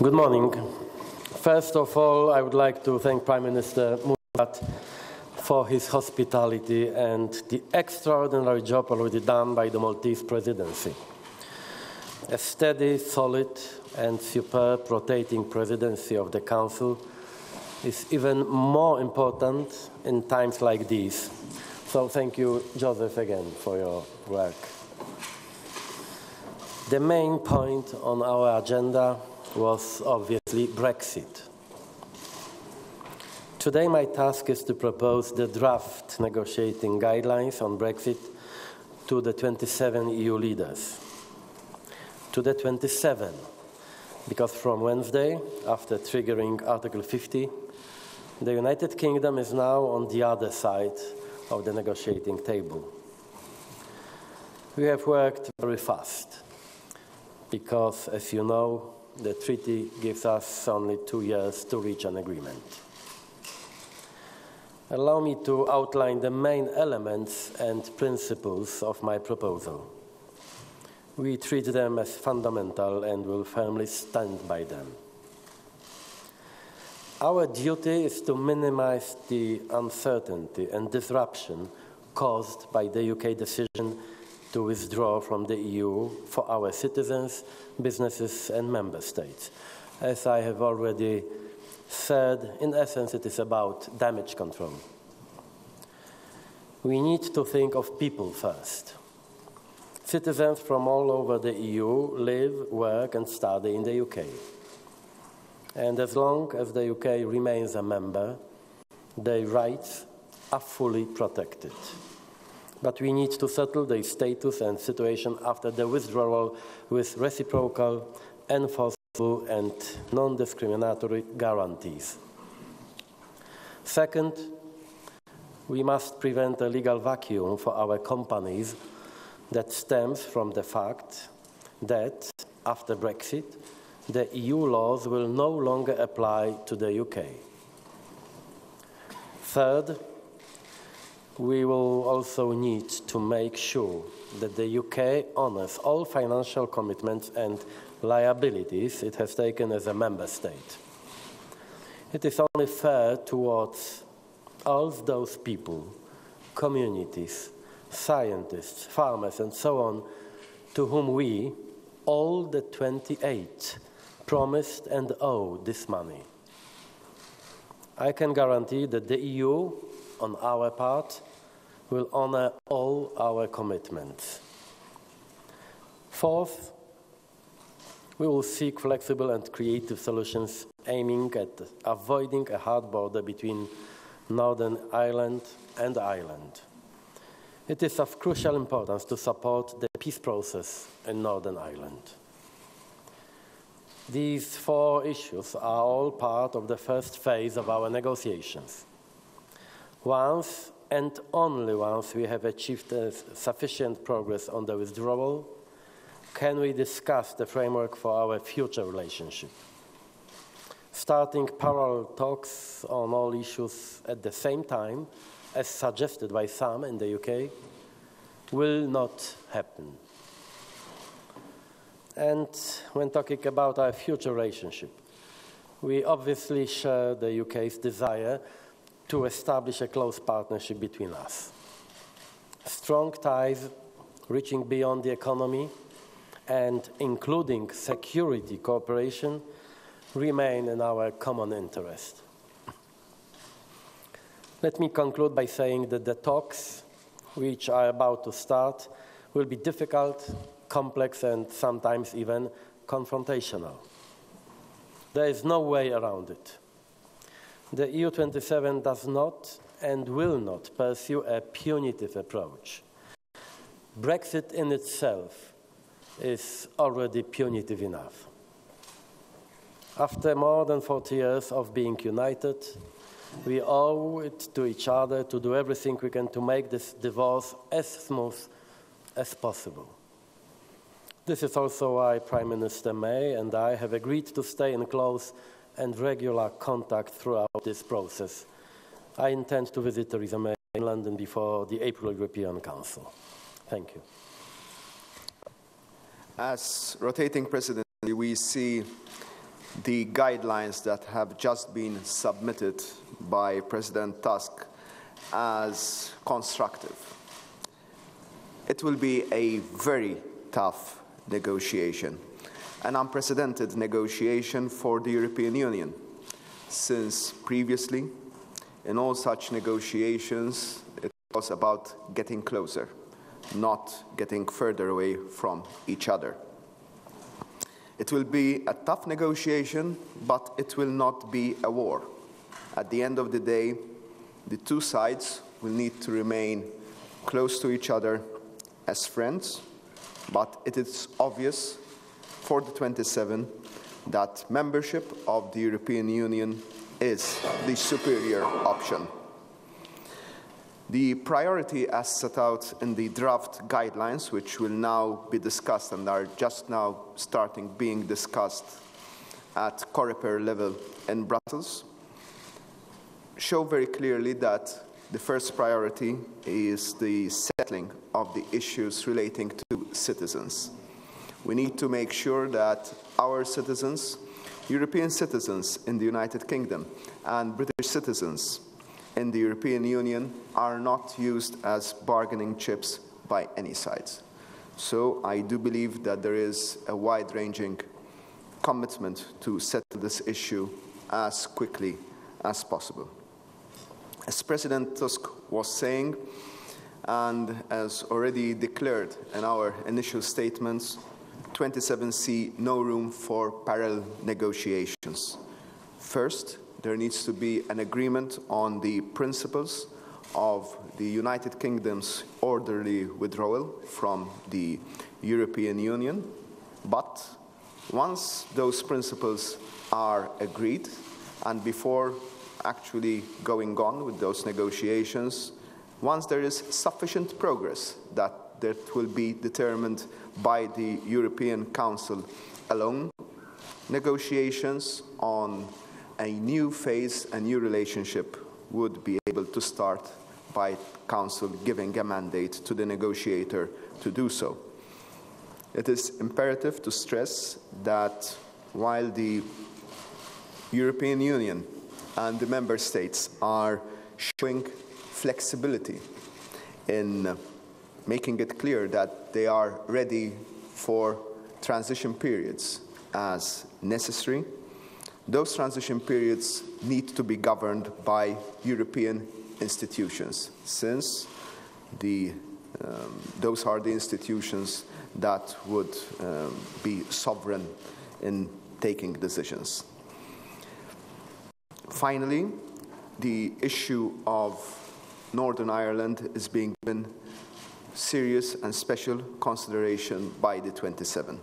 Good morning. First of all, I would like to thank Prime Minister Murat for his hospitality and the extraordinary job already done by the Maltese presidency. A steady, solid and superb rotating presidency of the Council is even more important in times like these. So thank you, Joseph, again for your work. The main point on our agenda was obviously Brexit. Today my task is to propose the draft negotiating guidelines on Brexit to the 27 EU leaders. To the 27, because from Wednesday, after triggering Article 50, the United Kingdom is now on the other side of the negotiating table. We have worked very fast because, as you know, the treaty gives us only 2 years to reach an agreement. Allow me to outline the main elements and principles of my proposal. We treat them as fundamental and will firmly stand by them. Our duty is to minimize the uncertainty and disruption caused by the UK decision to withdraw from the EU for our citizens, businesses and member states. As I have already said, in essence, it is about damage control. We need to think of people first. Citizens from all over the EU live, work and study in the UK. And as long as the UK remains a member, their rights are fully protected. But we need to settle their status and situation after the withdrawal with reciprocal, enforceable and non-discriminatory guarantees. Second, we must prevent a legal vacuum for our companies that stems from the fact that, after Brexit, the EU laws will no longer apply to the UK. Third, we will also need to make sure that the UK honors all financial commitments and liabilities it has taken as a member state. It is only fair towards all those people, communities, scientists, farmers and so on, to whom we, all the 28, promised and owe this money. I can guarantee that the EU, on our part, will honor all our commitments. Fourth, we will seek flexible and creative solutions aiming at avoiding a hard border between Northern Ireland and Ireland. It is of crucial importance to support the peace process in Northern Ireland. These 4 issues are all part of the first phase of our negotiations. Once and only once we have achieved sufficient progress on the withdrawal, can we discuss the framework for our future relationship. Starting parallel talks on all issues at the same time, as suggested by some in the UK, will not happen. And when talking about our future relationship, we obviously share the UK's desire to establish a close partnership between us. Strong ties reaching beyond the economy and including security cooperation remain in our common interest. Let me conclude by saying that the talks, which are about to start, will be difficult, complex and sometimes even confrontational. There is no way around it. The EU27 does not and will not pursue a punitive approach. Brexit in itself is already punitive enough. After more than 40 years of being united, we owe it to each other to do everything we can to make this divorce as smooth as possible. This is also why Prime Minister May and I have agreed to stay in close and regular contact throughout this process. I intend to visit Theresa May in London before the April European Council. Thank you. As rotating presidency, we see the guidelines that have just been submitted by President Tusk as constructive. It will be a very tough negotiation, an unprecedented negotiation for the European Union, since previously, in all such negotiations, it was about getting closer, not getting further away from each other. It will be a tough negotiation, but it will not be a war. At the end of the day, the two sides will need to remain close to each other as friends, but it is obvious for the 27 that membership of the European Union is the superior option. The priority as set out in the draft guidelines, which will now be discussed and are just now being discussed at Coreper level in Brussels, show very clearly that the first priority is the settling of the issues relating to citizens. We need to make sure that our citizens, European citizens in the United Kingdom and British citizens in the European Union are not used as bargaining chips by any sides. So I do believe that there is a wide-ranging commitment to settle this issue as quickly as possible. As President Tusk was saying, and as already declared in our initial statements, 27 see no room for parallel negotiations. First, there needs to be an agreement on the principles of the United Kingdom's orderly withdrawal from the European Union. But once those principles are agreed, and before actually going on with those negotiations, once there is sufficient progress that will be determined by the European Council alone, negotiations on a new phase, a new relationship would be able to start by Council giving a mandate to the negotiator to do so. It is imperative to stress that while the European Union and the member states are showing flexibility in making it clear that they are ready for transition periods as necessary, those transition periods need to be governed by European institutions, since those are the institutions that would be sovereign in taking decisions. Finally, the issue of Northern Ireland is being given serious and special consideration by the 27.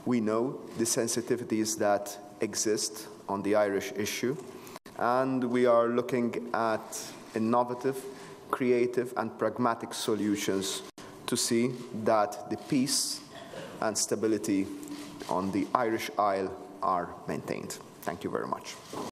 We know the sensitivities that exist on the Irish issue, and we are looking at innovative, creative, and pragmatic solutions to see that the peace and stability on the Irish Isle are maintained. Thank you very much.